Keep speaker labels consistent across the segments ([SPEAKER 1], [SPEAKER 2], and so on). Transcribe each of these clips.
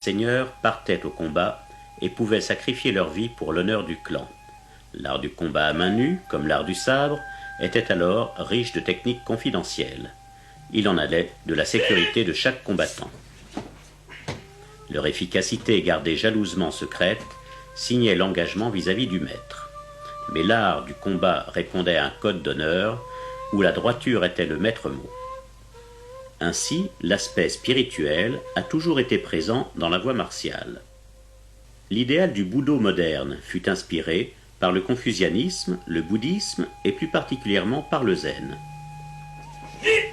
[SPEAKER 1] seigneurs partaient au combat et pouvaient sacrifier leur vie pour l'honneur du clan. L'art du combat à main nue, comme l'art du sabre, était alors riche de techniques confidentielles. Il en allait de la sécurité de chaque combattant. Leur efficacité, gardée jalousement secrète, signait l'engagement vis-à-vis du maître. Mais l'art du combat répondait à un code d'honneur où la droiture était le maître mot. Ainsi, l'aspect spirituel a toujours été présent dans la voie martiale. L'idéal du Budo moderne fut inspiré par le confucianisme, le bouddhisme et plus particulièrement par le zen.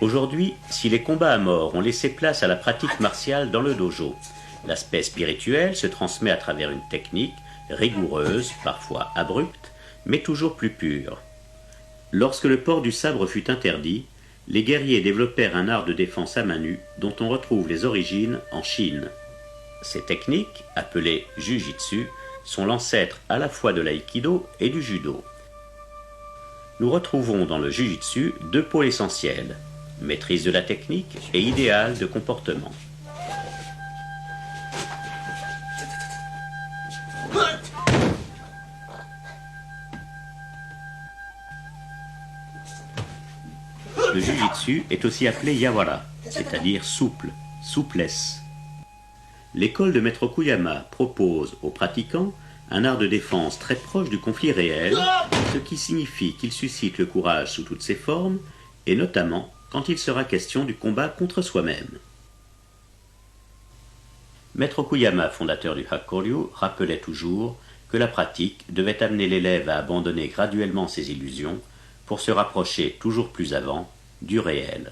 [SPEAKER 1] Aujourd'hui, si les combats à mort ont laissé place à la pratique martiale dans le dojo, l'aspect spirituel se transmet à travers une technique rigoureuse, parfois abrupte, mais toujours plus pure. Lorsque le port du sabre fut interdit, les guerriers développèrent un art de défense à main nue dont on retrouve les origines en Chine. Ces techniques, appelées jujitsu, sont l'ancêtre à la fois de l'aïkido et du judo. Nous retrouvons dans le jujitsu deux pôles essentiels, maîtrise de la technique et idéal de comportement. Le jujitsu est aussi appelé yawara, c'est-à-dire souple, souplesse. L'école de Maître Okuyama propose aux pratiquants un art de défense très proche du conflit réel, ce qui signifie qu'il suscite le courage sous toutes ses formes, et notamment quand il sera question du combat contre soi-même. Maître Okuyama, fondateur du Hakkoryu, rappelait toujours que la pratique devait amener l'élève à abandonner graduellement ses illusions pour se rapprocher toujours plus avant du réel.